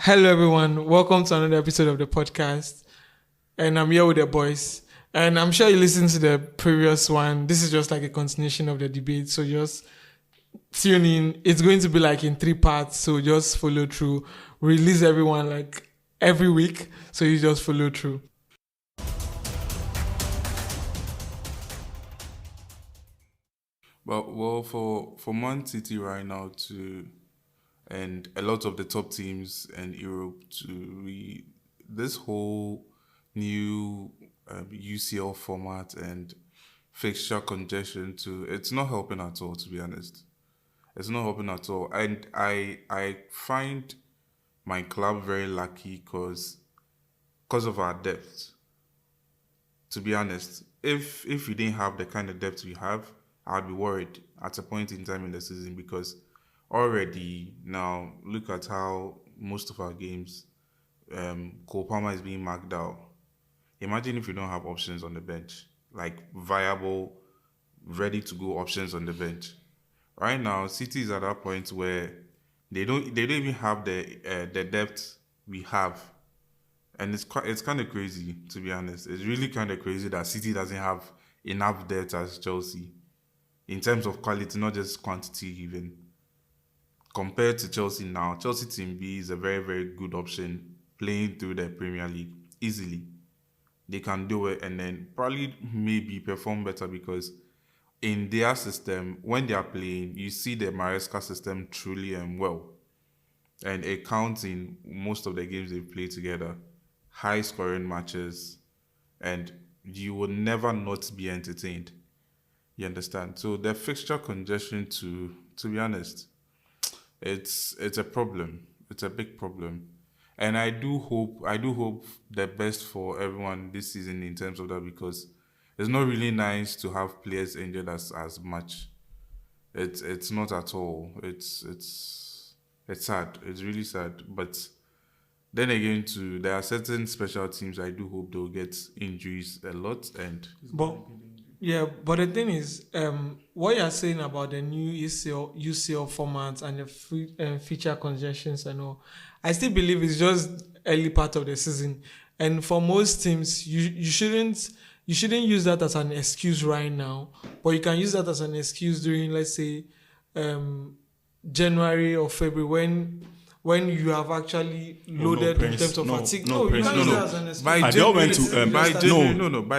Hello, everyone. Welcome to another episode of the podcast. And I'm here with the boys. And I'm sure you listened to the previous one. This is just like a continuation of the debate. So just tune in. It's going to be like in 3 parts. So just follow through. Release everyone like every week. So you just follow through. Well, for Man City right now and a lot of the top teams in Europe this whole new UCL format and fixture congestion it's not helping at all, to be honest. It's not helping at all, and I find my club very lucky because of our depth. To be honest, if we didn't have the kind of depth we have, I'd be worried at a point in time in the season, because already now look at how most of our games, Cole Palmer is being marked out. Imagine if you don't have options on the bench, like viable, ready to go options on the bench. Right now, City is at that point where they don't even have the depth we have, and it's kind of crazy, to be honest. It's really kind of crazy that City doesn't have enough depth as Chelsea in terms of quality, not just quantity even. Compared to Chelsea now, Chelsea Team B is a very, very good option playing through the Premier League easily. They can do it and then probably maybe perform better, because in their system, when they are playing, you see the Maresca system truly and well. And it counts in most of the games they play together. High scoring matches, and you will never not be entertained. You understand? So the fixture congestion, to be honest, it's a problem. It's a big problem. And I do hope the best for everyone this season in terms of that, because it's not really nice to have players injured as much. It's not at all. It's sad. It's really sad. But then again, there are certain special teams I do hope they'll get injuries a lot. But the thing is, what you're saying about the new UCL format and the feature congestions and all, I still believe it's just early part of the season. And for most teams, you shouldn't use that as an excuse right now, but you can use that as an excuse during, let's say, January or February, when you have actually loaded in terms of fatigue. By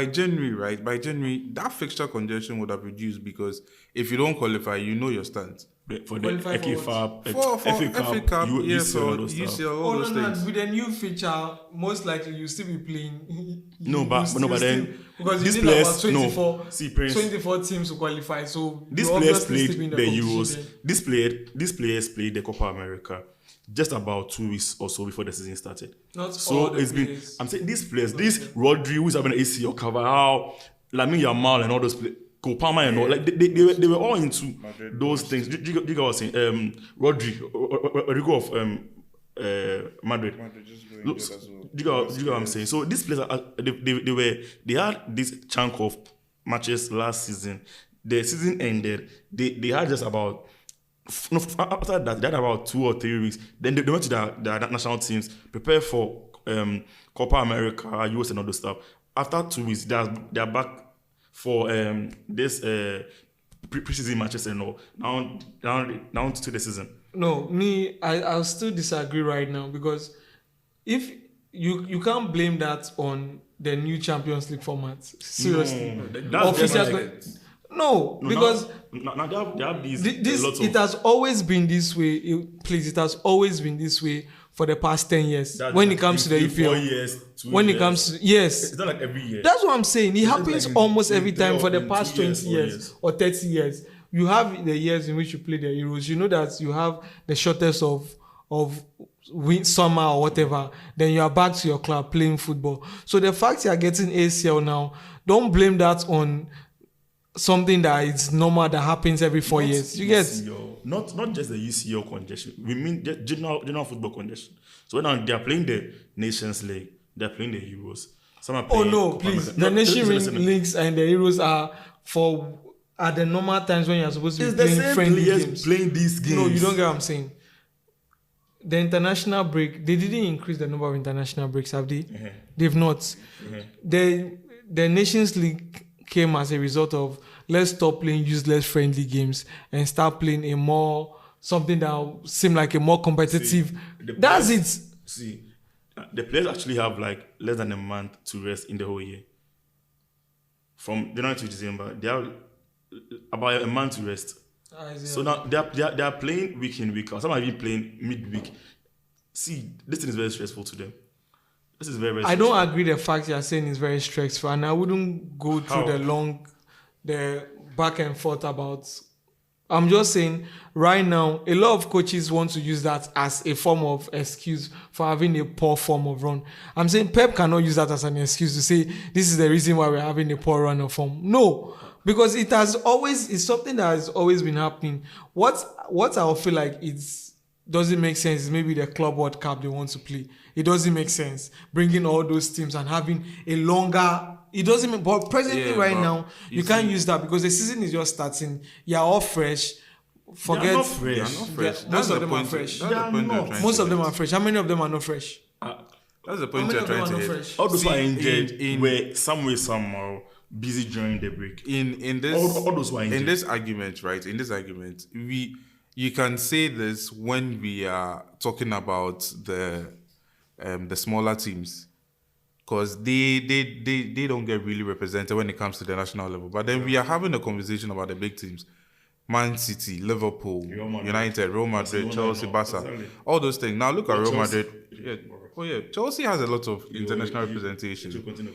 January, right? By January, that fixture congestion would have reduced, because if you don't qualify, you know your stance. For the FA Cup, UCL, all those things. With the new feature, most likely you still be playing. But then because these you need players, about 24 teams to qualify. So these players played the Euros. These players played the Copa America just about 2 weeks or so before the season started. I'm saying these players, this Rodri who's having an ACL cover, how Lamine Yamal and all those players, Kopama and all, like they were all into those things. Giga was saying, Rodrigo of Madrid. Giga, I'm saying. So these players they had this chunk of matches last season. The season ended. They had just about. After that, they had about 2 or 3 weeks. Then they went to their national teams, prepare for Copa America, US and all those stuff. After 2 weeks, they're back for this preseason matches and all. Now to the season. No, I'll still disagree right now, because if you can't blame that on the new Champions League format. Seriously. No, because now they have these it has always been this way. It has always been this way for the past 10 years. When it comes to the EPL, it's not like every year. That's what I'm saying. It happens almost every time for the past 20 years or 30 years. You have the years in which you play the Euros. You know that you have the shortest of summer or whatever. Then you are back to your club playing football. So the fact you are getting ACL now, don't blame that on something that is normal that happens every 4 years. You get not just the UCL congestion. We mean general football congestion. So now they are playing the Nations League, they are playing the Euros. Some are playing please. The Nations Leagues and the Euros are for at the normal times when you're supposed to be playing friendly games. Playing these games. No, you don't get what I'm saying. the international break, they didn't increase the number of international breaks, have they? Uh-huh. They've not. Uh-huh. The Nations League came as a result of let's stop playing useless friendly games and start playing a more something that will seem like a more competitive. That's it. See, the players actually have like less than a month to rest in the whole year. From January to December, they have about a month to rest. So now they are playing week in, week out. Some are even playing midweek. See, this thing is very stressful to them. This is very, very stressful. I don't agree the fact you're saying is very stressful, and I wouldn't go through the back and forth about. I'm just saying right now, a lot of coaches want to use that as a form of excuse for having a poor form of run. I'm saying Pep cannot use that as an excuse to say this is the reason why we're having a poor run of form. No. Because it's something that has always been happening. What I feel like doesn't make sense is maybe the Club World Cup they want to play. It doesn't make sense bringing all those teams and having a longer. It doesn't make. But presently, now, you can't use that because the season is just starting. You're all fresh. Forget. They're not fresh. Most of them are fresh. Most of them are fresh. How many of them are not fresh? That's the point you're trying to hit. All those are injured were somehow busy during the break. In this argument, right? In this argument, you can say this when we are talking about the smaller teams, because they don't get really represented when it comes to the national level. But then we are having a conversation about the big teams: Man City, Liverpool, United, Real Madrid, Chelsea, Barca, all those things. Now look at Real Madrid. Yeah. Oh yeah, Chelsea has a lot of international representation. Continue.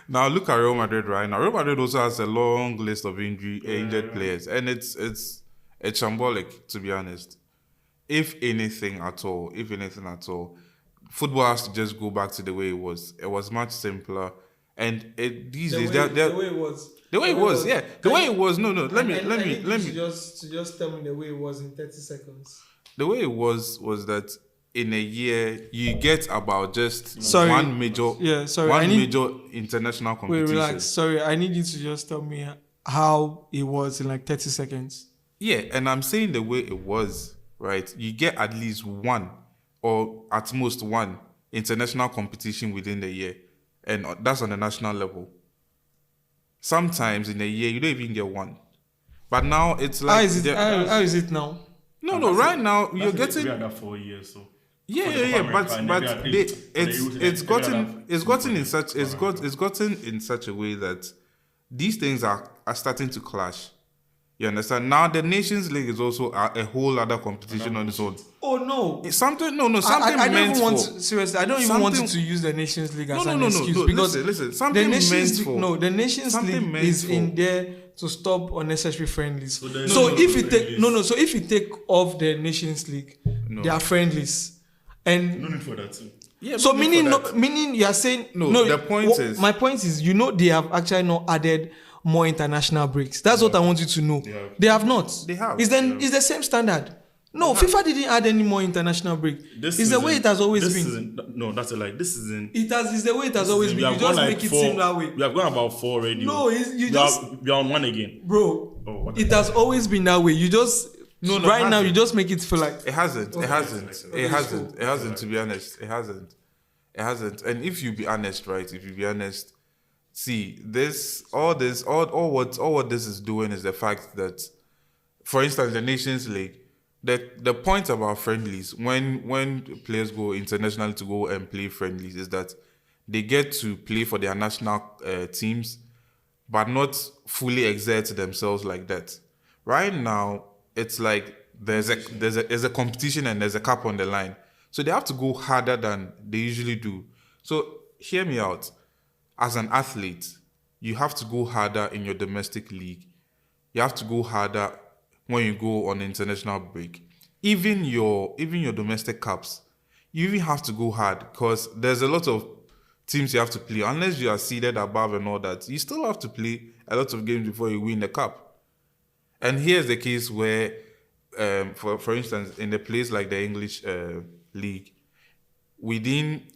Now look at Real Madrid right now. Real Madrid also has a long list of injured players, and it's shambolic, to be honest. If anything at all, football has to just go back to the way it was. It was much simpler, and these days the way it was. The way it was, yeah. The way it was. No. Let me. Just tell me the way it was in 30 seconds. The way it was that in a year you get about just one major international competition. Wait, relax. Sorry, I need you to just tell me how it was in like 30 seconds. Yeah, and I'm saying the way it was, right? You get at least one or at most one international competition within the year, and that's on the national level. Sometimes in a year you don't even get one, but now it's like how is it now? No. Right now you're getting. We had that 4 years, so. Yeah. But it's gotten in such a way that these things are starting to clash. You understand? Now the Nations League is also a whole other competition on its own. Oh no! It's something I don't even want to, seriously. I don't even want to use the Nations League as an excuse because listen. Something the Nations League, the Nations League is in there to stop unnecessary friendlies. So if you take off the Nations League, they are friendlies, and no need for that too. Yeah, so meaning you are saying no. The point is, my point is, they have actually not added more international breaks. That's what I want you to know. They have not. They have. It's the same standard. No, FIFA didn't add any more international break. It's the way it has always been. No, that's a lie. This isn't. It's the way it has always been. You just make it seem that way. We have gone about 4 already. No, we are on 1 again. Bro, it has always been that way. You just now you just make it feel like it hasn't. It hasn't. To be honest, it hasn't. And if you be honest, right? See, all what this is doing is the fact that, for instance, the Nations League, the point about friendlies, when players go internationally to go and play friendlies, is that they get to play for their national teams, but not fully exert themselves like that. Right now, it's like there's a competition and there's a cap on the line, so they have to go harder than they usually do. So hear me out. As an athlete, you have to go harder in your domestic league. You have to go harder when you go on international break. Even your domestic cups, you even have to go hard because there's a lot of teams you have to play. Unless you are seeded above and all that, you still have to play a lot of games before you win the cup. And here's the case where, for instance, in a place like the English league,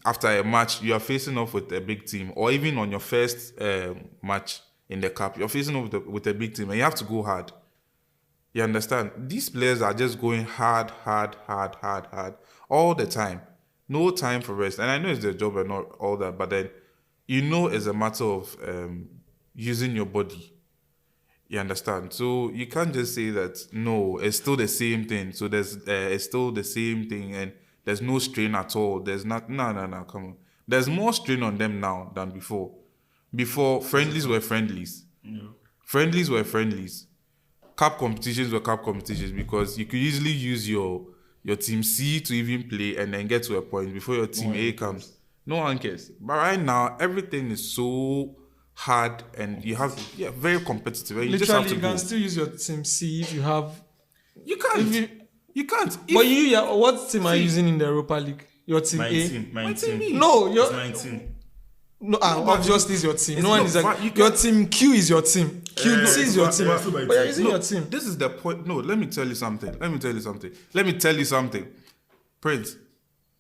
after a match, you are facing off with a big team, or even on your first match in the cup, you're facing off with a big team, and you have to go hard. You understand? These players are just going hard all the time. No time for rest. And I know it's their job and not all that, but then it's a matter of using your body. You understand? So you can't just say that, no, it's still the same thing. So it's still the same thing and there's no strain at all. There's not, no, come on. There's more strain on them now than before. Before, friendlies were friendlies. Yeah. Friendlies were friendlies. Cup competitions were cup competitions because you could easily use your team C to even play and then get to a point before your team A comes. No one cares. But right now, everything is so hard and you have very competitive. You Literally, just have to you can still use your team C if you have. You can't. You can't. But what team are you using in the Europa League? Your team A? My team. No, it's my team. No, obviously it's your team. No one is like your team. Q is your team. C is your team. But you're using your team. This is the point. No, let me tell you something. Prince,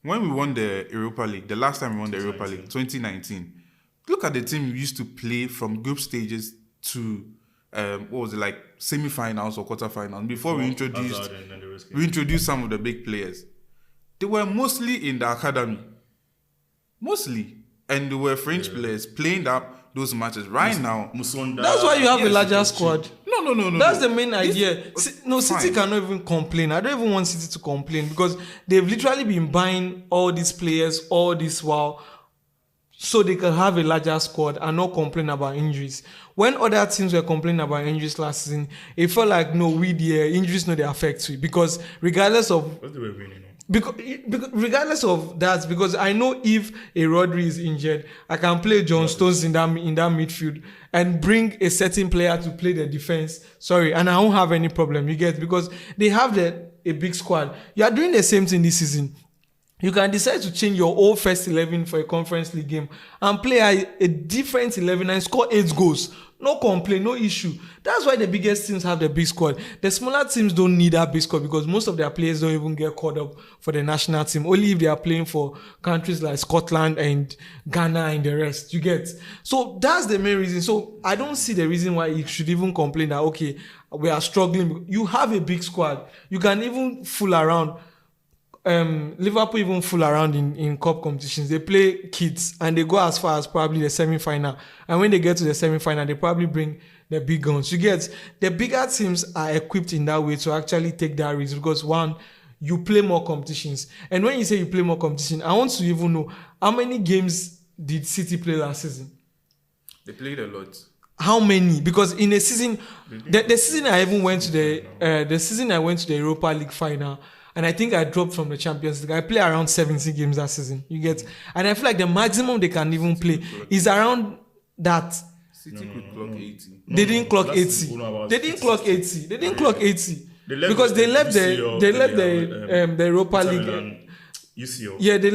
when we won the Europa League, the last time we won the Europa League, 2019, look at the team we used to play from group stages to semi-finals or quarter-finals before we introduced some of the big players. They were mostly in the academy. Mostly. And they were French players playing up those matches. Right now, Musonda. That's why you have a larger squad. No. That's the main idea. City cannot even complain. I don't even want City to complain because they've literally been buying all these players all this while so they can have a larger squad and not complain about injuries. When other teams were complaining about injuries last season, it felt like, the injuries they affect you because regardless of... What they were winning. Because regardless of that, because I know if a Rodri is injured, I can play John Stones in that midfield and bring a certain player to play the defense. And I won't have any problem. You get, because they have a big squad. You are doing the same thing this season. You can decide to change your old first 11 for a Conference League game and play a different 11 and score 8 goals. No complaint, no issue. That's why the biggest teams have the big squad. The smaller teams don't need that big squad because most of their players don't even get called up for the national team. Only if they are playing for countries like Scotland and Ghana and the rest. You get? So that's the main reason. So I don't see the reason why you should even complain that, okay, we are struggling. You have a big squad. You can even fool around. Liverpool even fool around in cup competitions. They play kids and they go as far as probably the semi-final. And when they get to the semi-final, they probably bring the big guns. You get, the bigger teams are equipped in that way to actually take that risk because one, you play more competitions. And when you say you play more competition, I want to even know how many games did City play last season? They played a lot. How many? Because in a season, the season I even went to the Europa League final. And I think I dropped from the Champions League. I play around 70 games that season. You get? And I feel like the maximum they can even play is around that. City could clock 80. They didn't clock 80. They didn't clock 80. They didn't clock 80. Because they left the Europa League. UCL. Yeah, they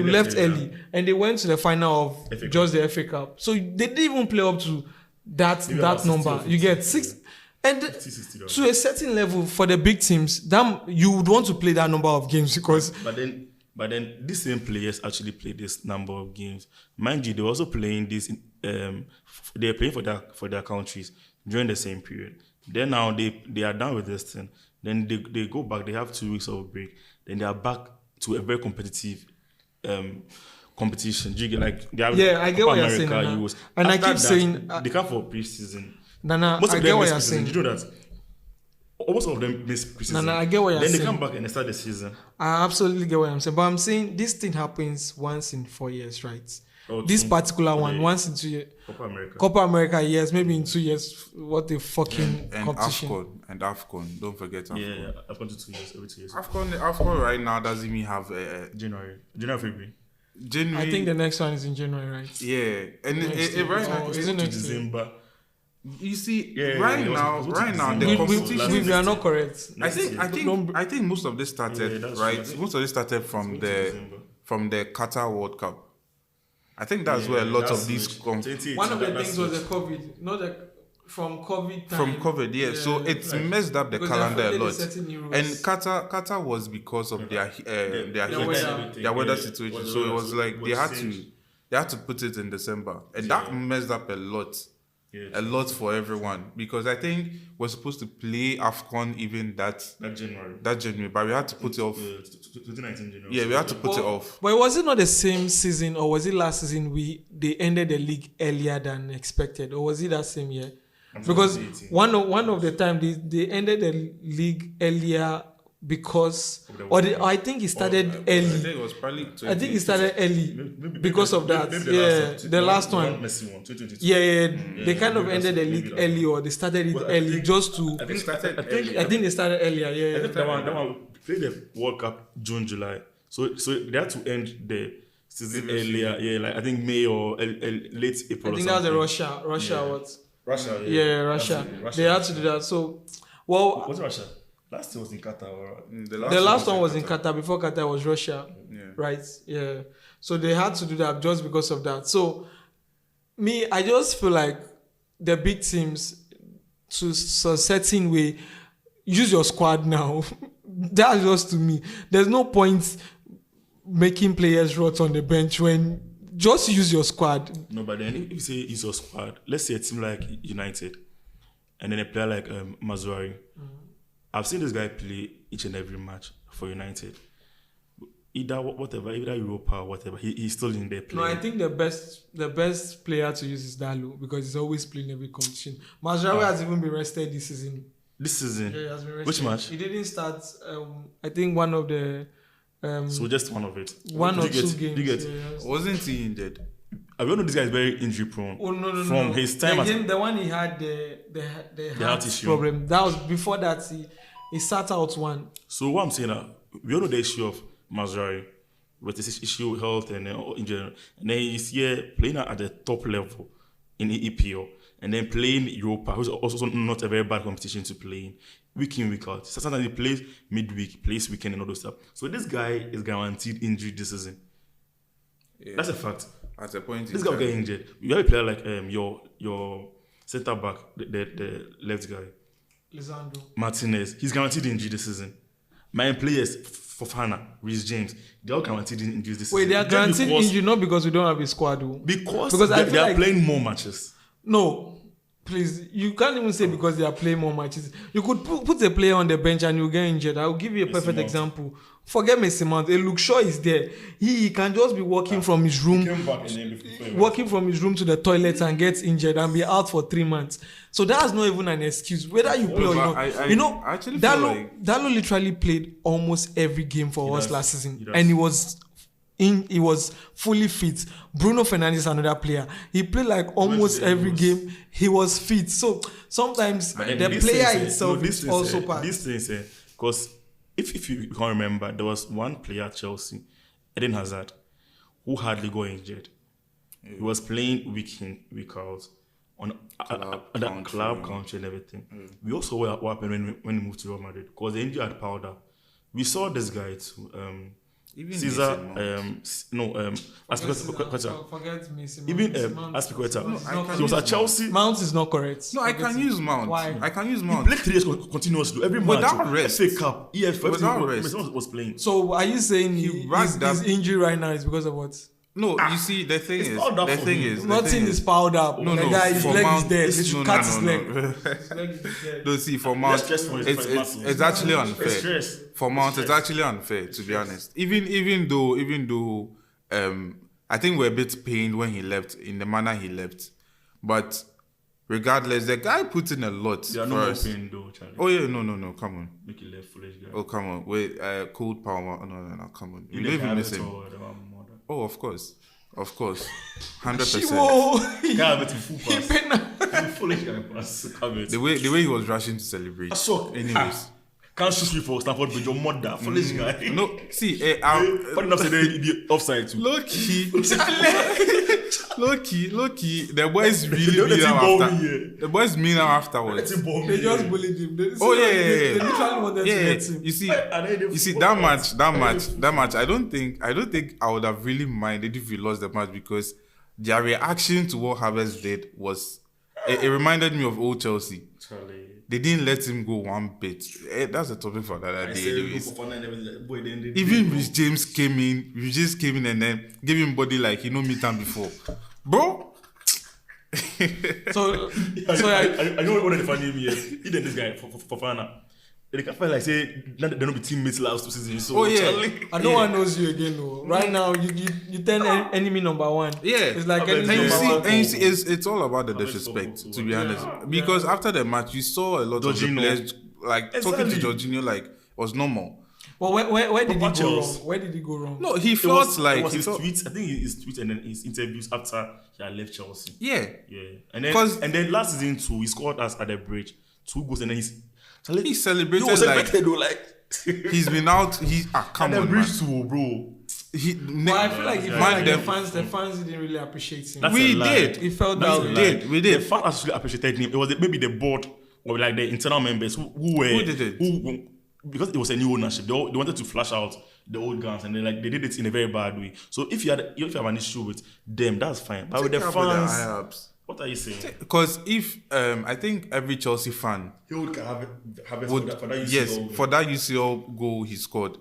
left early and they went to the final of just the FA Cup. So they didn't even play up to that number. You get 6. And to a certain level, for the big teams, you would want to play that number of games because... But then these same players actually play this number of games. Mind you, they're also playing this... they're playing for their countries during the same period. Then now they are done with this thing. Then they go back, they have 2 weeks of break. Then they are back to a very competitive competition. Do you get I get what you're saying. And I keep saying... they come for pre-season. Nana, most of I them get what miss you're pre-season. saying. Do you know that? Most of them miss pre-season. Nana, I get what you're saying. Then they come back and they start the season. I absolutely get what I'm saying. But I'm saying this thing happens once in 4 years, right? This particular one, once in 2 years. Copa America, yes. Maybe in 2 years. What a fucking competition. And AFCON. Don't forget AFCON. Yeah, AFCON to 2 years. Every 2 years. AFCON right now doesn't even have January, February. I think the next one is in January, right? Yeah. And it right now is it next December. You see, right now, the competition. We are not correct. I think most of this started Most of this started from the Qatar World Cup. I think that's where a lot of these come. One of the things was the COVID, not from COVID time. From COVID, yeah. So it's messed up the calendar a lot. And Qatar was because of their weather situation. So it was like they had to put it in December, and that messed up a lot. a lot for everyone, because I think we're supposed to play AFCON even that January, but we had to put it off. 2019 January. Yeah, we had to put it off. But was it not the same season, or was it last season they ended the league earlier than expected, or was it that same year? Because one of the time they ended the league earlier because I think it started early. I think it was probably I think it started early because of that. The last one. Messi one, 2022. Yeah. They kind of ended the league early, or they started it early just to. I I think they started earlier. Yeah. I think that one played the World Cup June, July. So they had to end the season earlier. Yeah, like I think May or late April. I think that was the Russia. What? Russia. Yeah, Russia. They had to do that. So, well. Was it Russia? Last year was in Qatar. Or... The last one was in Qatar. Before Qatar was Russia. Yeah. Right? Yeah. So they had to do that just because of that. So, I just feel like the big teams, to a certain way, use your squad now. That's just to me. There's no point making players rot on the bench when just use your squad. No, but then if you say use your squad, let's say a team like United, and then a player like Mazraoui. I've seen this guy play each and every match for United. Either Europa or whatever, he's still in there playing. No, I think the best player to use is Dalot, because he's always playing every competition. Mazraoui has even been rested this season. This season? Yeah, he has been rested. Which match? He didn't start, I think one of the... so just one of it? One or two games. You get? Yeah. Wasn't he injured? I don't know, this guy is very injury prone. Oh, no. From his time the one he had, the heart issue problem. That was before that, he sat out one. So what I'm saying now, we all know the issue of Mazraoui with this issue of health and injury. And then he's here playing at the top level in the EPL. And then playing Europa, which is also not a very bad competition to play in. Week in, week out. Sometimes he plays midweek, plays weekend and all those stuff. So this guy is guaranteed injury this season. Yeah. That's a fact. At a point, this guy will get injured. You have a player like your centre back, the left guy, Lisandro Martinez. He's guaranteed injury this season. My players, Fofana, Reece James, they're all guaranteed injuries this season. Wait, they are guaranteed injury not because we don't have a squad, though. Because they are playing more matches. No. Please, you can't even say because they are playing more matches. You could put a player on the bench and you'll get injured. I'll give you a perfect example. Forget Messi Mount. Luke Shaw is there. He can just be walking from his room, to the toilet and gets injured and be out for 3 months. So that's not even an excuse. Whether you play or not. Dalot literally played almost every game for us last season, and he was fully fit. Bruno Fernandes, another player, he played like almost every game. He was fit. So sometimes the player itself is also part. This thing, because if you can't remember, there was one player at Chelsea, Eden Hazard, who hardly got injured. Yeah. He was playing week in, week out on that club country and everything. We also saw what happened when he moved to Real Madrid, because the injury had piled up. We saw this guy too. Caesar, forget Mason. Even Aspilicueta. He was at Chelsea. Mount is not correct. No, I can use Mount. Why? I can use Mount. He played 3 years continuously. Every match. Without rest. FA Cup, EFL, without rest. was playing. So are you saying his injury right now is because of what? No, you see, the thing is, nothing is piled up. No, the guy, his leg is dead. They should cut his leg. No, see, for Mount, it's actually unfair. For Mount, it's actually unfair, to be honest. Even though, I think we're a bit pained when he left, in the manner he left. But regardless, the guy put in a lot for us. Pain though, Charlie. Oh yeah, no, come on. Make it left foolish guy. Oh, come on. Wait, cold power. No, come on. You don't even miss him. Oh, of course, 100%. The way he was rushing to celebrate. Anyways, can't shoot me for Stamford Bridge. Your mother, foolish guy. No, see, funny enough, they offside too. Low key. The boys really mean after. The boys mean afterwards. They just bullied him. They literally wanted to get him. You see that match. I don't think I would have really minded if we lost the match, because their reaction to what Havertz did was it reminded me of old Chelsea. Charlie. They didn't let him go one bit. That's a topic for another day. Even Reece James came in and then gave him body like he no meet him before. Bro, I know one of the funny me is he did this guy for Fana. They can feel like say they're not be teammates last 2 seasons. So and no one knows you again though. Right now you turn enemy number one. Yeah, it's like and you see, it's all about the disrespect, to be honest. Because after the match, you saw a lot of the players like talking to Jorginho like was normal. Well, where did he go wrong? Where did he go wrong? No, he felt like his tweets. I think his tweets and then his interviews after he had left Chelsea. Yeah. And then last season too, he scored us at the bridge 2 goals and then he celebrated like he's been out. Come on, bridge too, bro. I feel like the fans didn't really appreciate him. We did. He felt that we did. The fans actually appreciated him. It was maybe the board or like the internal members who did it. Because it was a new ownership, they wanted to flash out the old guns, and they did it in a very bad way. So if you have an issue with them, that's fine. But with the fans, what are you saying? Because if I think every Chelsea fan he would have for that UCL for that UCL goal he scored.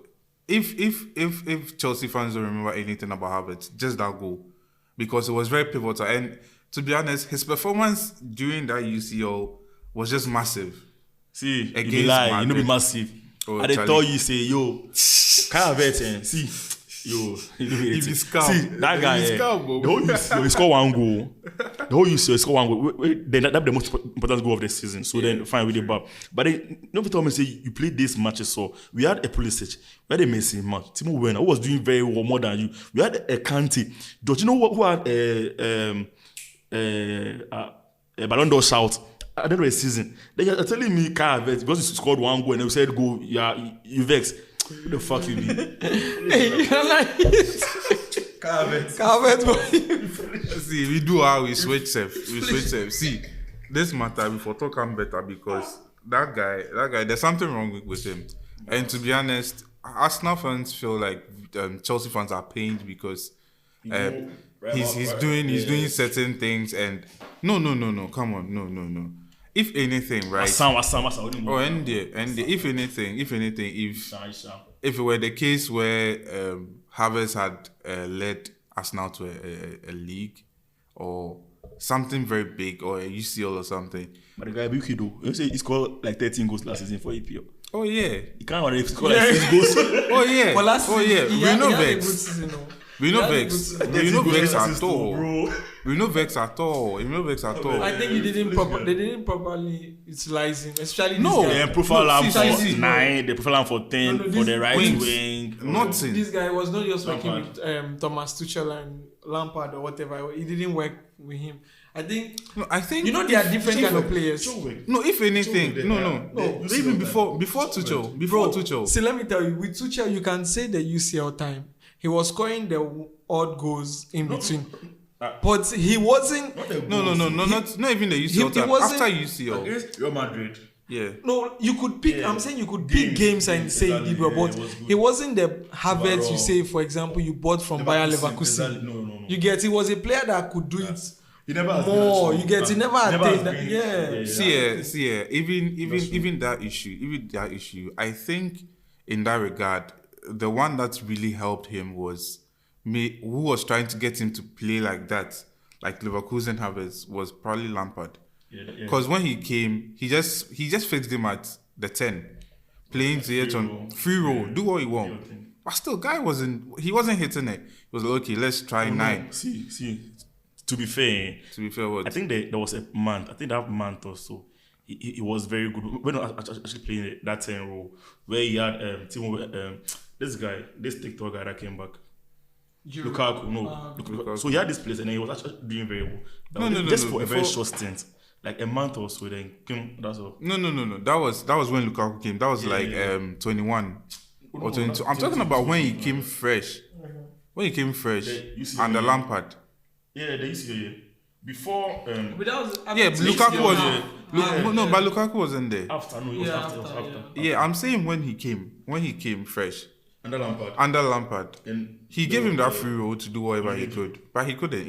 If Chelsea fans don't remember anything about Havertz, just that goal, because it was very pivotal. And to be honest, his performance during that UCL was just massive. See, you be lie, you know be massive. I they told you say, yo, Kai Havertz and see, yo, he be scam. See that guy, the whole UCL, he scored 1 goal. The whole UCL, he scored 1 goal. Then that's the most important goal of the season. So then fine with the bar. But then nobody told me say you played this matches. So we had a Pulisic, we had a Messi match. Timo Werner, who was doing very well more than you. We had a Kante. Don't you know who had a Ballon d'Or shout at the end of the season? They are telling me Kai Havertz because he scored 1 goal and they said go, you vex. Who the fuck you be? Hey, you're like Kai Havertz. See, we do how we switch safe. See, this matter before talking better because that guy, there's something wrong with him. And to be honest, Arsenal fans feel like Chelsea fans are pained because he's doing certain things and no, come on, no. If anything, right? If it were the case where Havertz had led Arsenal to a league or something very big or a UCL or something. But the guy Buki do, you say he scored like 13 goals last season for EPL. Oh yeah, he can't already score like 6 goals. Oh yeah, well, last season, we know vex. We no vex at all. We no vex at all. I think they didn't properly utilize him, especially this guy. They profile him for 9, they profile him for 10 for the right wing. Nothing. This guy was not just working with Thomas Tuchel and Lampard or whatever. It didn't work with him. I think you know they are different kind of players. No, if anything, no. Even before Tuchel. See, let me tell you, with Tuchel, you can say the UCL time. He was scoring the odd goals in between. But he wasn't. Not even the UCL time. After UCL. Against Real Madrid. Yeah. No, you could pick. Yeah. I'm saying you could pick games and say he did well, but it wasn't the Havertz you say, for example, you bought from Bayer Leverkusen. No. You get, he was a player that could do it. He never has more. You get, he never attained that. Yeah. See, even that issue. I think in that regard, the one that really helped him was me, who was trying to get him to play like that, like Leverkusen Havertz, was probably Lampard. Because when he came, he just fixed him at the 10, playing Ziyech on free roll, do what you want. But still, guy wasn't hitting it. He was like, okay, let's try 9. See. To be fair, what? I think there was a month. I think that month or so, he was very good. When I was actually playing that 10 role, where he had this TikTok guy that came back. Lukaku. So he had this place and he was actually doing very well. Just for a very short stint, like a month or so. Then came. That's all. No. That was when Lukaku came. That was 21 or 22. I'm talking about when he came fresh. When he came fresh under Lampard. Yeah, they used to before. But that was Lukaku was but Lukaku wasn't there. After. Yeah, I'm saying when he came fresh. Under Lampard. And he gave him that free roll to do whatever he could. But he couldn't,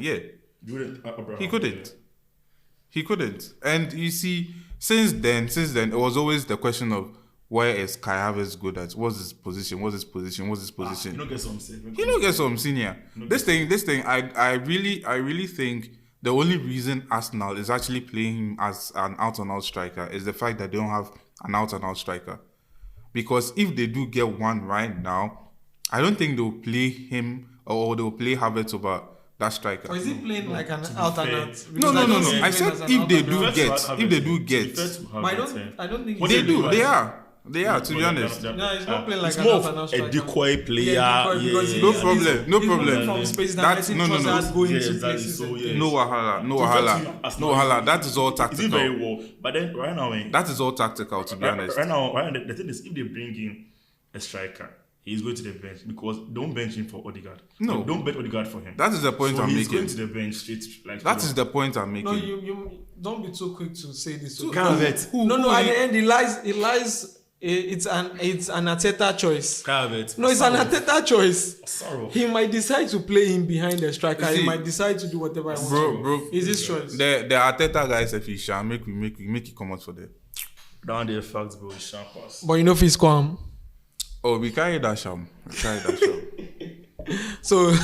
He couldn't. And you see, since then, it was always the question of where is Kai Havertz good at? What's his position? You don't get some senior. This thing, I really think the only reason Arsenal is actually playing him as an out-and-out striker is the fact that they don't have an out-and-out striker. Because if they do get one right now, I don't think they'll play him or they'll play Havertz over that striker. Or is he playing like an out-and-out? No. I said if they do get. But I don't think They do. They are, to be honest. No, he's not playing like It's an more out-and-out of striker. a decoy player. Yeah, because Yeah. No he's problem. moving from space That's that no. going Yeah, to exactly. places. So, yeah. No wahala. That is all Is it tactical. very well? But then right now, That is all tactical, to be honest. Right now, the thing is, if they bring in a striker, he's going to the bench because don't bench him for Odegaard. No. Don't bet Odegaard for him. That is the point so I'm he's making. going to the bench straight. Like That is the point I'm making. No, you don't be too quick to say this. Kai Havertz. No. At the end, it lies. It's an Arteta choice. Kai Havertz. No, it's an Arteta choice. Sorrow. He might decide to play him behind the striker. See, He might decide to do whatever he wants. Bro, It's his choice. the Arteta guys, if he shall make it come out for them. Down there, facts, bro. It's sharp pass. But you know, if he's calm. Oh, we carry that sham. So